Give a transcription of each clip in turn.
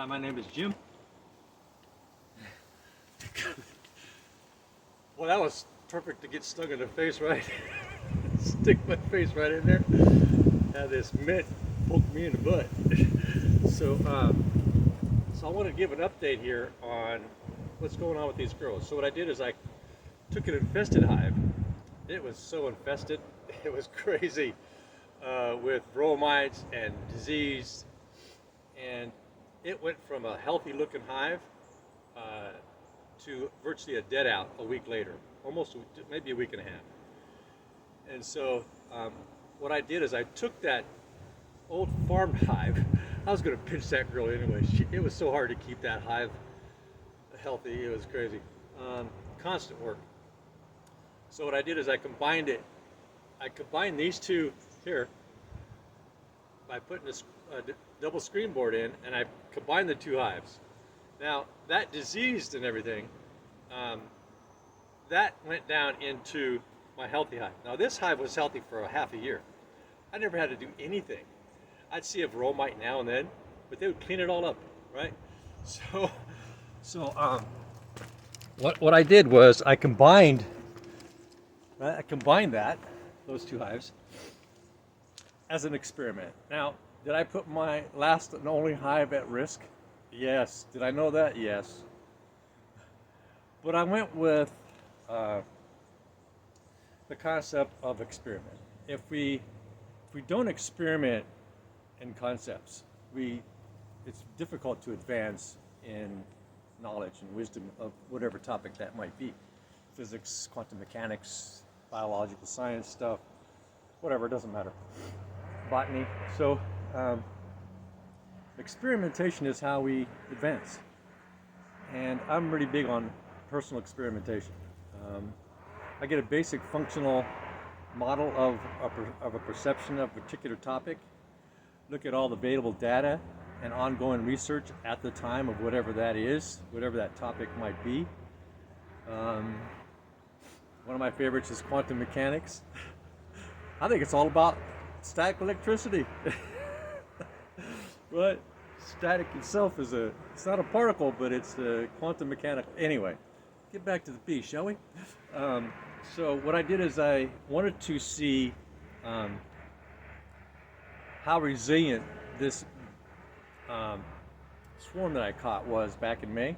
My name is Jim. Well, that was perfect to get stuck in the face, right? Stick my face right in there. Had this mitt poke me in the butt. So I want to give an update here on what's going on with these girls. So what I did is I took an infested hive. It was so infested, it was crazy with varroa mites and disease, and it went from a healthy looking hive to virtually a dead out a week later, almost maybe a week and a half. And so what I did is I took that old farm hive. I was going to pinch that girl anyway. It was so hard to keep that hive healthy. It was crazy. Constant work. So what I did is I combined it. I combined these two here by putting this double screen board in, and I combined the two hives. Now that diseased and everything, that went down into my healthy hive. Now this hive was healthy for a half a year. I never had to do anything. I'd see a varroa mite now and then, but they would clean it all up, right? So what I did was I combined those two hives as an experiment. Now, did I put my last and only hive at risk? Yes. Did I know that? Yes. But I went with the concept of experiment. If we don't experiment in concepts, it's difficult to advance in knowledge and wisdom of whatever topic that might be. Physics, quantum mechanics, biological science stuff, whatever, it doesn't matter. Botany. So experimentation is how we advance. And I'm really big on personal experimentation. I get a basic functional model of a perception of a particular topic, look at all the available data and ongoing research at the time of whatever that is, whatever that topic might be. One of my favorites is quantum mechanics. I think it's all about static electricity. But static itself it's not a particle, but it's a quantum mechanical. Anyway, get back to the bee, shall we? So what I did is I wanted to see how resilient this swarm that I caught was back in May.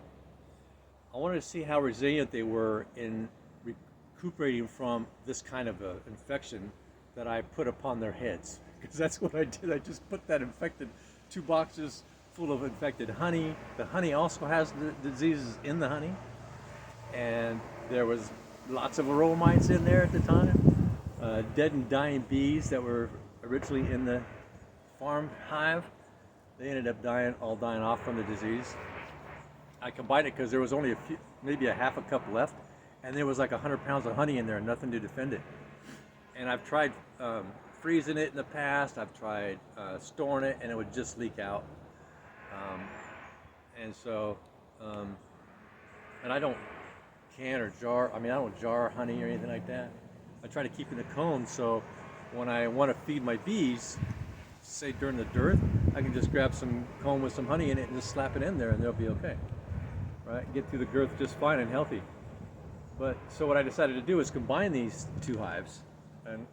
I wanted to see how resilient they were in recuperating from this kind of infection that I put upon their heads. Because that's what I did. I just put that infected 2 boxes full of infected honey. The honey also has the diseases in the honey. And there was lots of varroa mites in there at the time. Dead and dying bees that were originally in the farm hive. They ended up dying off from the disease. I combined it because there was only maybe a half a cup left, and there was like 100 pounds of honey in there, nothing to defend it. And I've tried freezing it in the past. I've tried storing it, and it would just leak out. And I don't can or jar. I don't jar honey or anything like that. I try to keep in a cone, so when I want to feed my bees, say during the dearth, I can just grab some cone with some honey in it and just slap it in there, and they'll be okay. Right? Get through the girth just fine and healthy. But so what I decided to do is combine these two hives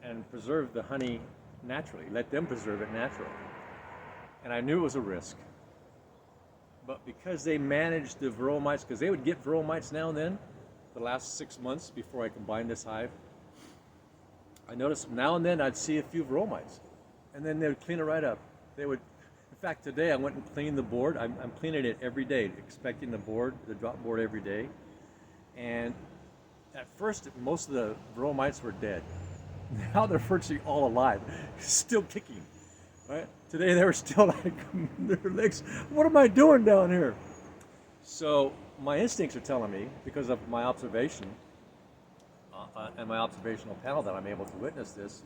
and preserve the honey naturally. Let them preserve it naturally. And I knew it was a risk. But because they managed the varroa mites, because they would get varroa mites now and then, the last 6 months before I combined this hive, I noticed now and then I'd see a few varroa mites. And then they would clean it right up. They would, in fact, today I went and cleaned the board. I'm cleaning it every day, expecting the drop board every day. And at first, most of the varroa mites were dead. Now they're virtually all alive, still kicking. Right? Today they were still like, their legs, what am I doing down here? So my instincts are telling me, because of my observation and my observational panel, that I'm able to witness this,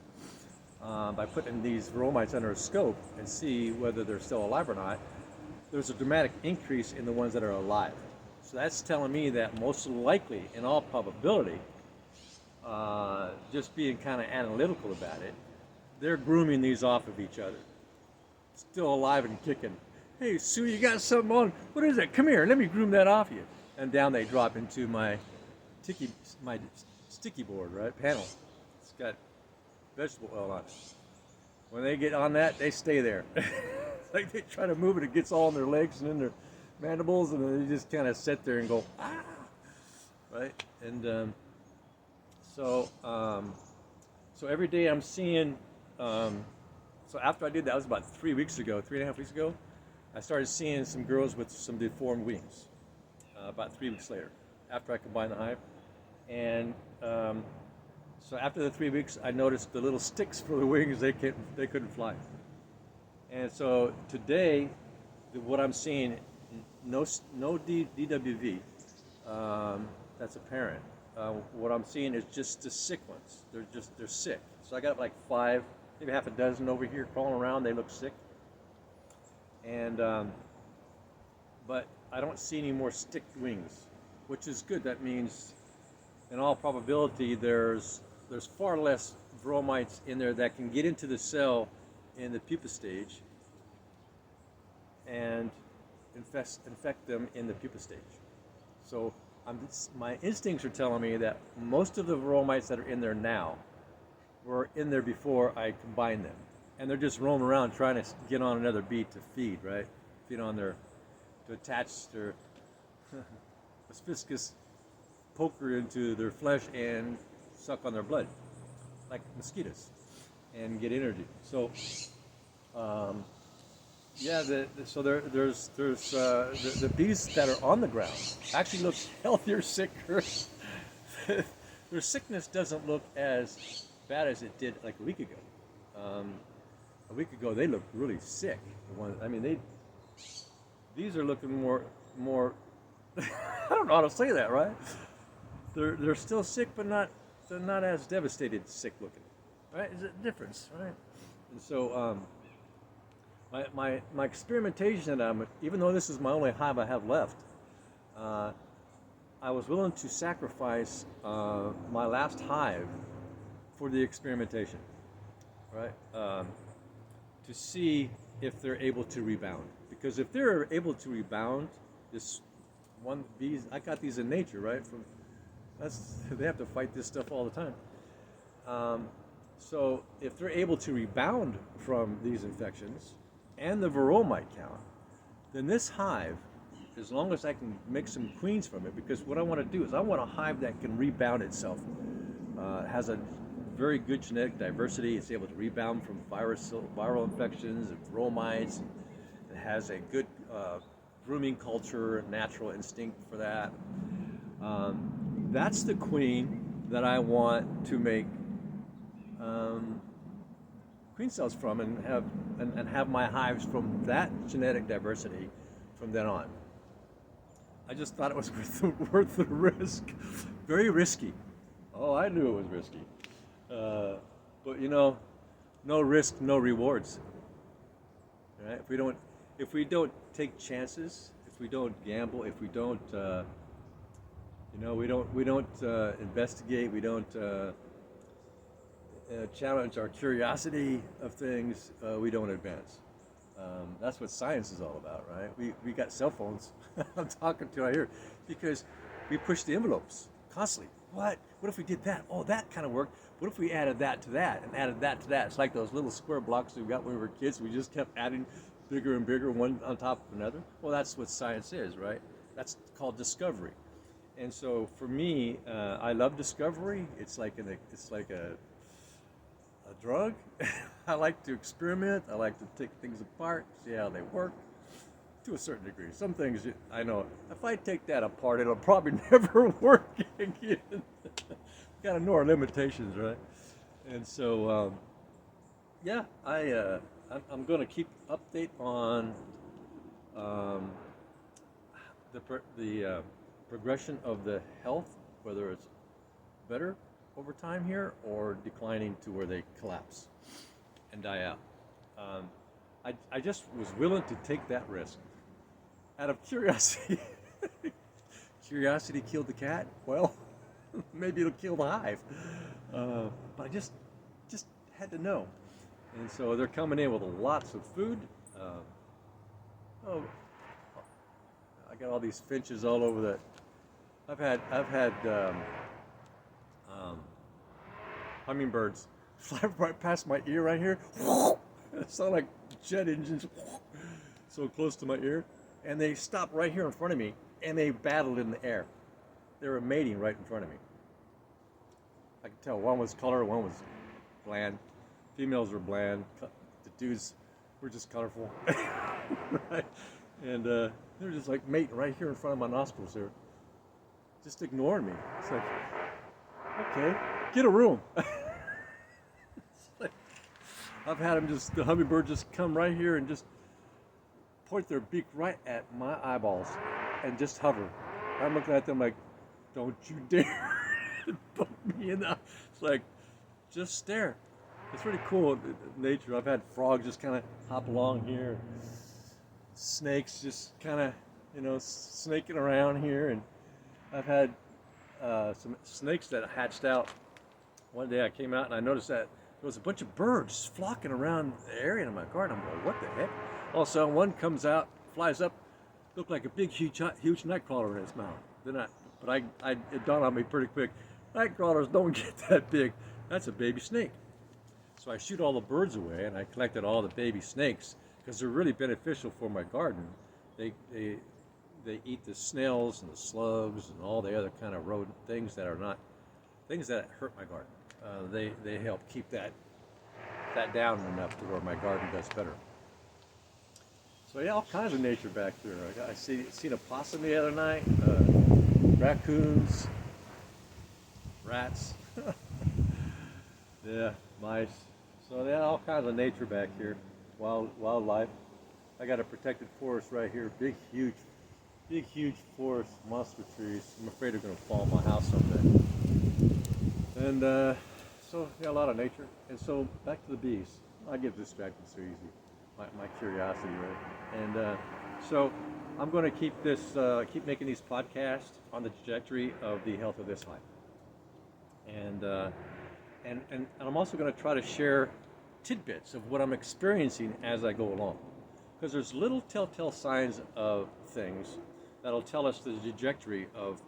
by putting these varroa mites under a scope and see whether they're still alive or not, there's a dramatic increase in the ones that are alive. So that's telling me that most likely, in all probability, just being kind of analytical about it, they're grooming these off of each other. Still alive and kicking. Hey, Sue, you got something on? What is it? Come here, let me groom that off you. And down they drop into ticky, my sticky board, right? Panel. It's got vegetable oil on it. When they get on that, they stay there. Like they try to move it, it gets all in their legs and in their mandibles, and then they just kind of sit there and go, ah, right? And so, so every day I'm seeing. So after I did that, was about 3 weeks ago, 3.5 weeks ago. I started seeing some girls with some deformed wings. About 3 weeks later, after I combined the hive, and so after the 3 weeks, I noticed the little sticks for the wings. They couldn't fly. And so today, what I'm seeing, no DWV. That's apparent. What I'm seeing is just the sick ones. They're sick. So I got like 5, maybe half a dozen over here crawling around. They look sick. And but I don't see any more sticked wings, which is good. That means, in all probability, there's far less bromites in there that can get into the cell in the pupa stage and infect them in the pupa stage. So my instincts are telling me that most of the bromites that are in there now were in there before I combined them. And they're just roaming around trying to get on another bee to feed, right? Feed on to attach their aspiscus poker into their flesh and suck on their blood, like mosquitoes, and get energy. So, yeah, so there's the bees that are on the ground actually look healthier, sicker. Their sickness doesn't look as bad as it did like a week ago. A week ago, they looked really sick. I mean, these are looking more. I don't know how to say that, right? They're still sick, but they're not as devastated sick looking, right? There's a difference, right? And so my experimentation that even though this is my only hive I have left, I was willing to sacrifice my last hive for the experimentation, right? To see if they're able to rebound. Because if they're able to rebound, I got these in nature, right? They have to fight this stuff all the time. So if they're able to rebound from these infections and the varroamite count, then this hive, as long as I can make some queens from it, because what I want to do is I want a hive that can rebound itself. Has a very good genetic diversity. It's able to rebound from viral infections and varroamites. It has a good grooming culture, natural instinct for that. That's the queen that I want to make queen cells from, and have my hives from that genetic diversity from then on. I just thought it was worth the risk. Very risky. Oh, I knew it was risky. But no risk, no rewards. Right? If we don't take chances, if we don't gamble, if we don't, we don't investigate, we don't challenge our curiosity of things, we don't advance. That's what science is all about, right? We got cell phones. I'm talking to right here because we push the envelopes constantly. What if we did that? Oh, that kind of worked. What if we added that to that and added that to that? It's like those little square blocks we got when we were kids. We just kept adding bigger and bigger, one on top of another. Well, that's what science is, right? That's called discovery. And so for me, I love discovery. It's like a drug. I like to experiment. I like to take things apart, see how they work to a certain degree. Some things I know, if I take that apart, it'll probably never work again. Got to know our limitations, right? And so, yeah, I'm going to keep update on the progression of the health, whether it's better over time here or declining to where they collapse and die out. I just was willing to take that risk out of curiosity. Curiosity killed the cat. Well, maybe it'll kill the hive. But I just had to know. And so they're coming in with lots of food. Oh, I got all these finches all over the. I've had um, hummingbirds fly right past my ear right here. It sounded like jet engines so close to my ear, and they stopped right here in front of me, and they battled in the air. They were mating right in front of me. I could tell one was color, one was bland. Females were bland. The dudes were just colorful, right? And they're just like mating right here in front of my nostrils here, just ignoring me. It's like, okay, get a room. Like, I've had them just, the hummingbird just come right here and just point their beak right at my eyeballs and just hover. I'm looking at them like, don't you dare put me in the, it's like, just stare. It's pretty cool in nature. I've had frogs just kind of hop along here. Snakes just kind of, snaking around here. And I've had some snakes that hatched out. One day I came out and I noticed that there was a bunch of birds flocking around the area in my garden. I'm going, what the heck? All of a sudden one comes out, flies up, looked like a big, huge nightcrawler in its mouth. It dawned on me pretty quick. Nightcrawlers don't get that big. That's a baby snake. So I shoot all the birds away and I collected all the baby snakes because they're really beneficial for my garden. They eat the snails and the slugs and all the other kind of rodent things that are not things that hurt my garden. They help keep that down enough to where my garden does better. So yeah, all kinds of nature back there. I seen a possum the other night, raccoons, rats, yeah, mice. So yeah, all kinds of nature back here, wildlife. I got a protected forest right here, big, huge forest, monster trees. I'm afraid they're going to fall on my house someday. And so yeah, a lot of nature. And so back to the bees. I get distracted so easy. My curiosity, right? And so I'm going to keep making these podcasts on the trajectory of the health of this hive. And I'm also going to try to share tidbits of what I'm experiencing as I go along. Because there's little telltale signs of things that'll tell us the trajectory of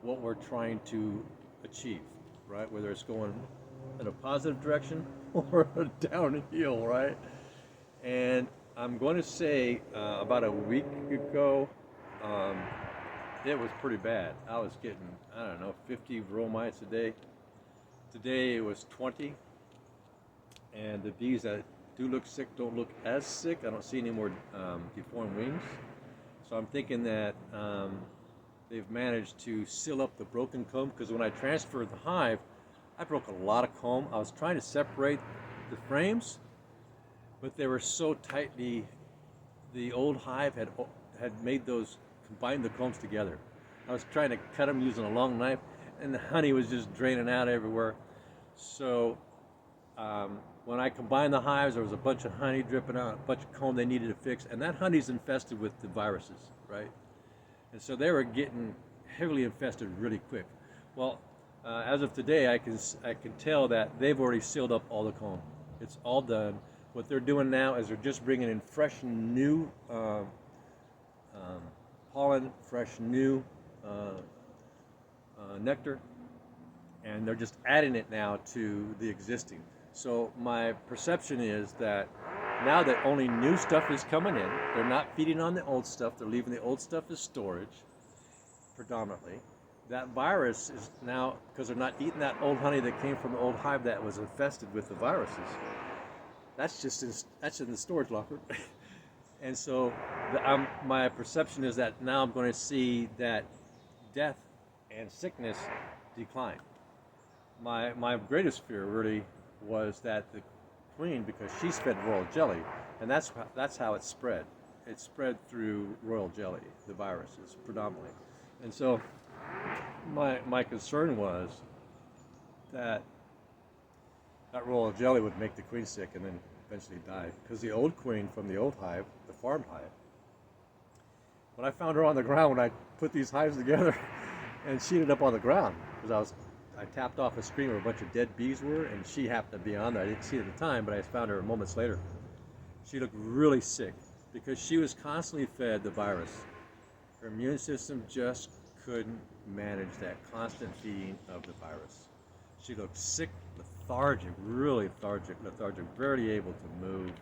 what we're trying to achieve, right? Whether it's going in a positive direction or downhill, right? And I'm going to say about a week ago, it was pretty bad. I was getting, 50 varroa mites a day. Today it was 20. And the bees that do look sick don't look as sick. I don't see any more deformed wings. So I'm thinking that they've managed to seal up the broken comb, because when I transferred the hive, I broke a lot of comb. I was trying to separate the frames, but they were so tightly, the old hive had made those, combined the combs together. I was trying to cut them using a long knife, and the honey was just draining out everywhere. So when I combined the hives, there was a bunch of honey dripping out, a bunch of comb they needed to fix, and that honey's infested with the viruses, right? And so they were getting heavily infested really quick. Well, as of today, I can tell that they've already sealed up all the comb. It's all done. What they're doing now is they're just bringing in fresh, new pollen, fresh, new nectar, and they're just adding it now to the existing. So my perception is that now that only new stuff is coming in, they're not feeding on the old stuff, they're leaving the old stuff as storage, predominantly. That virus is now, because they're not eating that old honey that came from the old hive that was infested with the viruses, that's in the storage locker. And so my perception is that now I'm going to see that death and sickness decline. My greatest fear really was that the queen, because she's fed royal jelly, and that's how it spread. It spread through royal jelly, the viruses predominantly. And so my concern was that royal jelly would make the queen sick and then eventually die. Because the old queen from the old hive, the farm hive, when I found her on the ground, when I put these hives together, and she ended up on the ground, because I tapped off a screen where a bunch of dead bees were, and she happened to be on there. I didn't see it at the time, but I found her moments later. She looked really sick. because she was constantly fed the virus. Her immune system just couldn't manage that constant feeding of the virus. She looked sick, lethargic, really lethargic, barely able to move.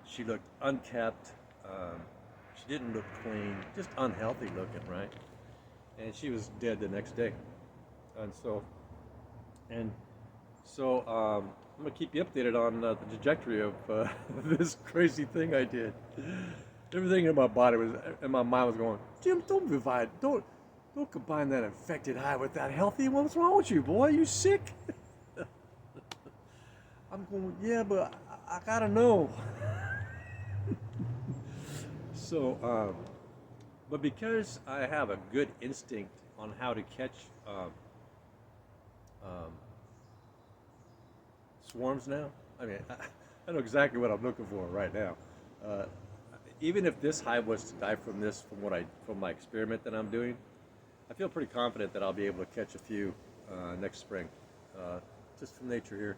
She looked unkept. She didn't look clean, just unhealthy looking, right? And she was dead the next day. And so, and I'm gonna keep you updated on the trajectory of this crazy thing I did. Everything in my body was, and my mind was going, Jim, don't combine that infected hive with that healthy one. What's wrong with you, boy? You sick? I'm going, yeah, but I gotta know. So, but because I have a good instinct on how to catch um, swarms now, I mean, I know exactly what I'm looking for right now. Uh, Even if this hive was to die from this, from my experiment that I'm doing, I feel pretty confident that I'll be able to catch a few next spring, just from nature here.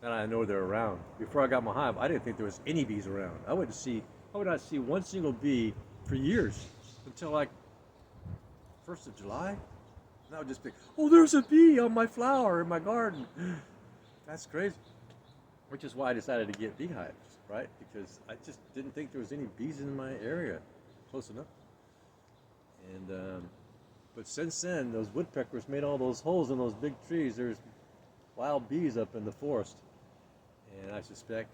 And I know they're around. Before I got my hive, I didn't think there was any bees around. I would not see one single bee for years until like 1st of July. And I would just be, oh, there's a bee on my flower in my garden. That's crazy. Which is why I decided to get beehives, right? Because I just didn't think there was any bees in my area close enough. And but since then, those woodpeckers made all those holes in those big trees. There's wild bees up in the forest, and I suspect,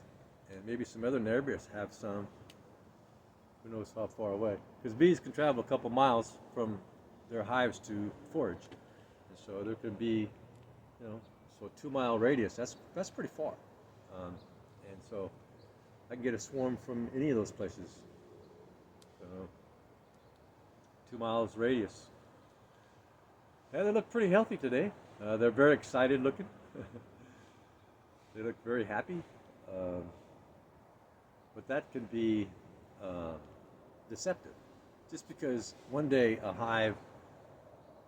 and maybe some other neighbors have some. Who knows how far away? Because bees can travel a couple miles from their hives to forage, and so there could be, so a 2-mile radius. That's pretty far. And so I can get a swarm from any of those places. So 2 miles radius. Yeah, they look pretty healthy today. They're very excited looking. They look very happy. But that can be deceptive. Just because one day a hive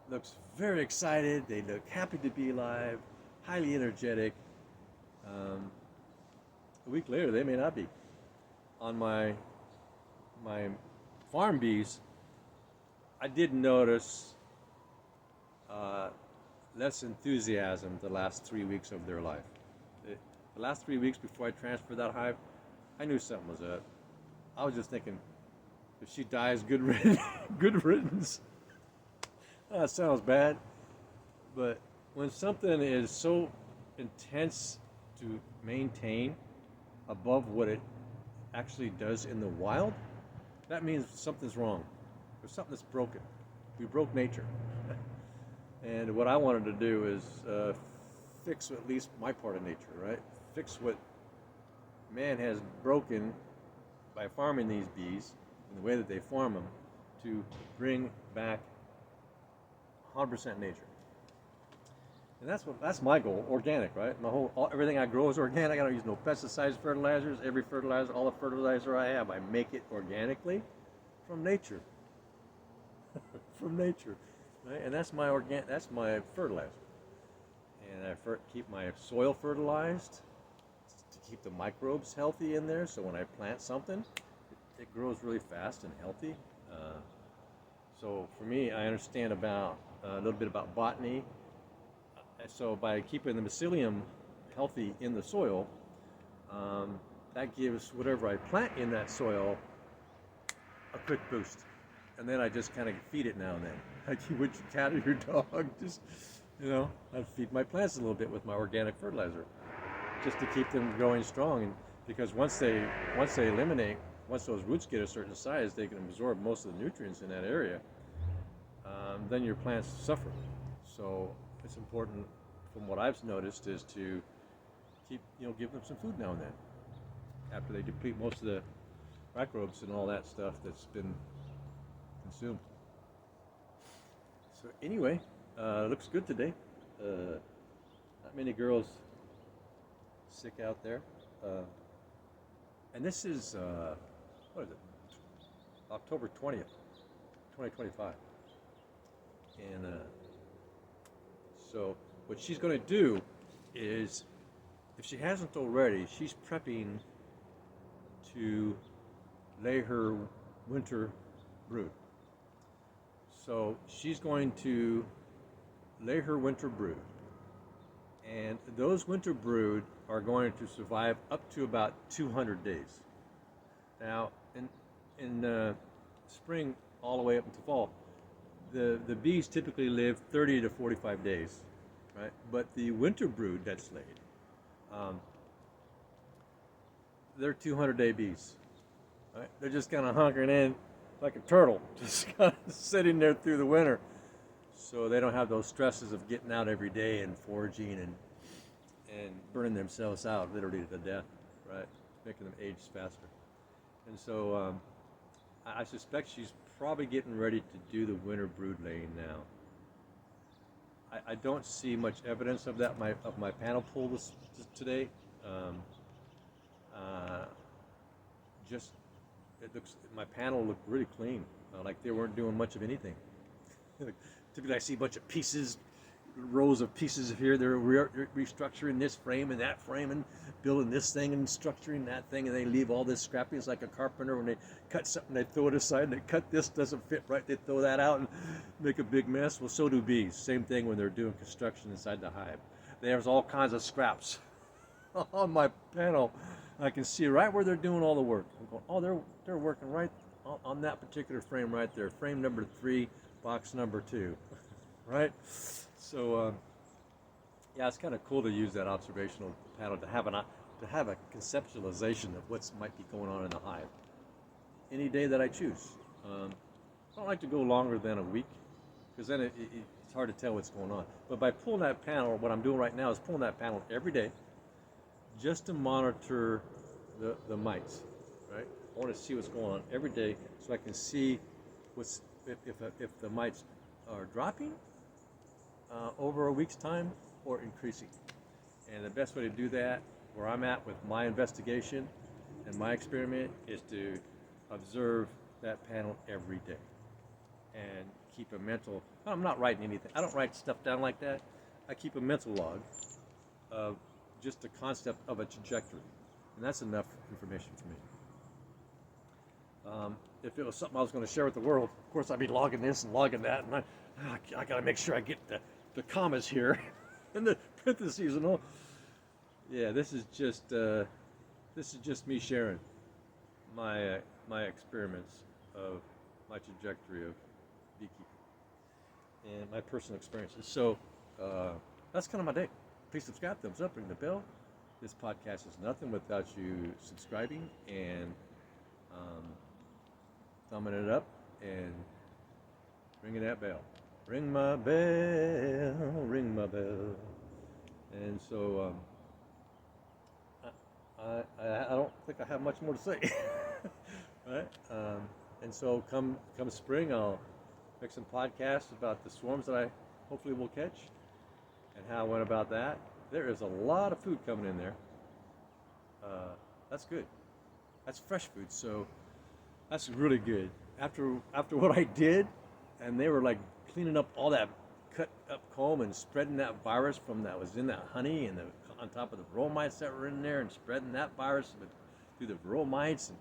looks very excited, they look happy to be alive, highly energetic. A week later, they may not be. On my farm bees, I did notice less enthusiasm the last 3 weeks of their life. The last 3 weeks before I transferred that hive, I knew something was up. I was just thinking, if she dies, good riddance. Good riddance. That sounds bad, but when something is so intense to maintain above what it actually does in the wild, that means something's wrong. There's something that's broken. We broke nature. And what I wanted to do is fix at least my part of nature, right? Fix what man has broken by farming these bees and the way that they farm them to bring back 100% nature. And that's my goal, organic, right? Everything I grow is organic. I don't use no pesticides, fertilizers. Every fertilizer, all the fertilizer I have, I make it organically from nature. From nature, right? And that's my fertilizer. And I keep my soil fertilized to keep the microbes healthy in there. So when I plant something, it grows really fast and healthy. So for me, I understand about a little bit about botany. So by keeping the mycelium healthy in the soil, that gives whatever I plant in that soil a quick boost. And then I just kind of feed it now and then. Like you would your cat or your dog. Just, I feed my plants a little bit with my organic fertilizer, just to keep them growing strong. And because once those roots get a certain size, they can absorb most of the nutrients in that area. Then your plants suffer. So it's important, from what I've noticed, is to give them some food now and then after they deplete most of the microbes and all that stuff that's been consumed. So anyway, looks good today. Not many girls sick out there. And this is, what is it? October 20th, 2025. And so what she's going to do is, if she hasn't already, she's prepping to lay her winter brood. So she's going to lay her winter brood. And those winter brood are going to survive up to about 200 days. Now, in spring all the way up into fall, the bees typically live 30 to 45 days, right? But the winter brood that's laid, they're 200-day bees, right? They're just kind of hunkering in like a turtle, just kind of sitting there through the winter. So they don't have those stresses of getting out every day and foraging and burning themselves out literally to death, right? Making them age faster. And so I suspect she's probably getting ready to do the winter brood laying now. I don't see much evidence of that of my panel pool today. Just my panel looked really clean, like they weren't doing much of anything. Typically, I see a bunch of pieces, rows of pieces here. They're restructuring this frame and that frame and building this thing and structuring that thing, and they leave all this scrappy. It's like a carpenter when they cut something, they throw it aside, and they cut this, doesn't fit right, they throw that out and make a big mess. Well, so do bees. Same thing when they're doing construction inside the hive. There's all kinds of scraps on my panel. I can see right where they're doing all the work. I'm going, oh, they're working right on that particular frame right there, frame number 3, box number 2, right? So yeah, it's kind of cool to use that observational panel to have a conceptualization of what might be going on in the hive any day that I choose. I don't like to go longer than a week because then it's hard to tell what's going on. But by pulling that panel, what I'm doing right now is pulling that panel every day just to monitor the mites, right? I want to see what's going on every day so I can see if the mites are dropping over a week's time or increasing. And the best way to do that, where I'm at with my investigation and my experiment, is to observe that panel every day and keep a mental, I'm not writing anything, I don't write stuff down like that. I keep a mental log of just the concept of a trajectory, and that's enough information for me. If it was something I was going to share with the world, of course I'd be logging this and logging that, and I got to make sure I get the commas here and the parentheses and all. Yeah, this is just me sharing my experiments of my trajectory of beekeeping and my personal experiences. So that's kind of my day. Please subscribe, thumbs up, ring the bell. This podcast is nothing without you subscribing and thumbing it up and ringing that bell. Ring my bell, ring my bell. And so I don't think I have much more to say, right? And so come spring, I'll make some podcasts about the swarms that I hopefully will catch and how I went about that. There is a lot of food coming in there. That's good. That's fresh food, so that's really good. After what I did, and they were like cleaning up all that cut up comb and spreading that virus that was in that honey and on top of the varroa mites that were in there and spreading that virus through the varroa mites. And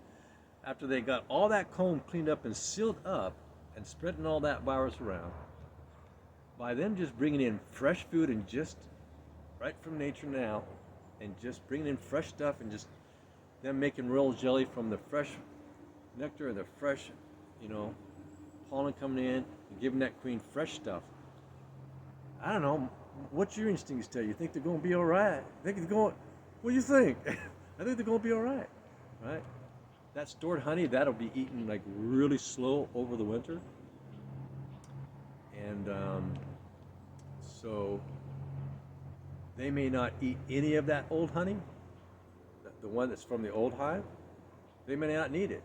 after they got all that comb cleaned up and sealed up and spreading all that virus around, by them just bringing in fresh food and just right from nature now, and just bringing in fresh stuff and just them making royal jelly from the fresh nectar and the fresh, pollen coming in and giving that queen fresh stuff. I don't know. What's your instincts tell you? Think they're going to be all right? What do you think? I think they're going to be all right, right? That stored honey, that'll be eaten like really slow over the winter. And so they may not eat any of that old honey, the one that's from the old hive. They may not need it.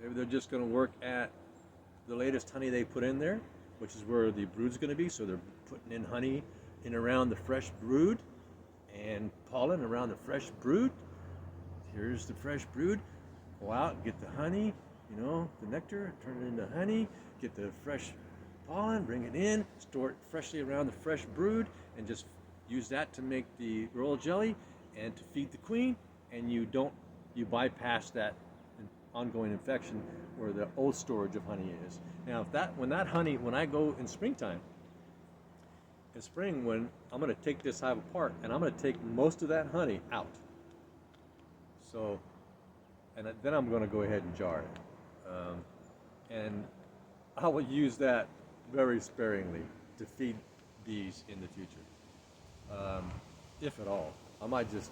They're just going to work at the latest honey they put in there, which is where the brood's going to be. So they're putting in honey in around the fresh brood and pollen around the fresh brood. Here's the fresh brood. Go out, get the honey, the nectar, turn it into honey, get the fresh pollen, bring it in, store it freshly around the fresh brood, and just use that to make the royal jelly and to feed the queen. And you don't you bypass that ongoing infection where the old storage of honey is. Now, when I go in springtime, in spring, when I'm going to take this hive apart and I'm going to take most of that honey out. So, and then I'm going to go ahead and jar it. And I will use that very sparingly to feed bees in the future. If at all. I might just,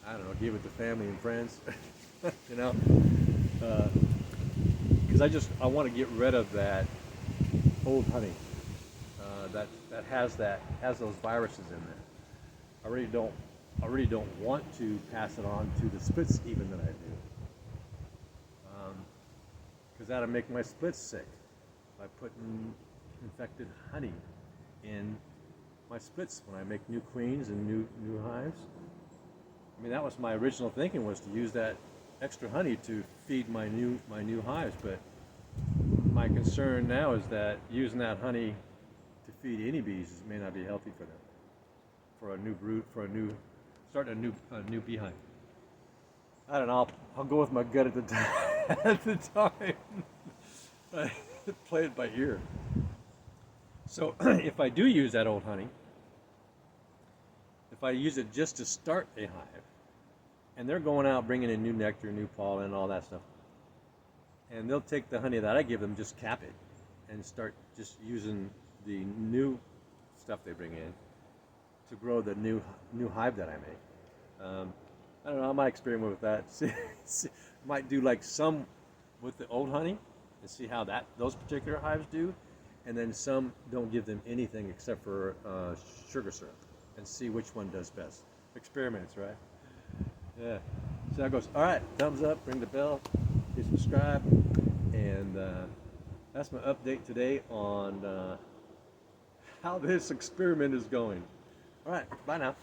I don't know, give it to family and friends, you know, because I want to get rid of that old honey that has those viruses in there. I really don't want to pass it on to the splits even that I do, because that'll make my splits sick by putting infected honey in my splits when I make new queens and new hives. I mean, that was my original thinking, was to use that extra honey to feed my new hives, but my concern now is that using that honey to feed any bees may not be healthy for them, for a new brood, starting a new beehive. I don't know. I'll go with my gut at the time. At the time, play it by ear. So if I do use that old honey, if I use it just to start a hive, and they're going out bringing in new nectar, new pollen, and all that stuff, and they'll take the honey that I give them, just cap it, and start just using the new stuff they bring in to grow the new hive that I make. I don't know. I might experiment with that. Might do like some with the old honey and see how those particular hives do, and then some don't give them anything except for sugar syrup, and see which one does best. Experiments, right? Yeah. So that goes. All right. Thumbs up. Ring the bell. Hit subscribe, and that's my update today on how this experiment is going. All right. Bye now.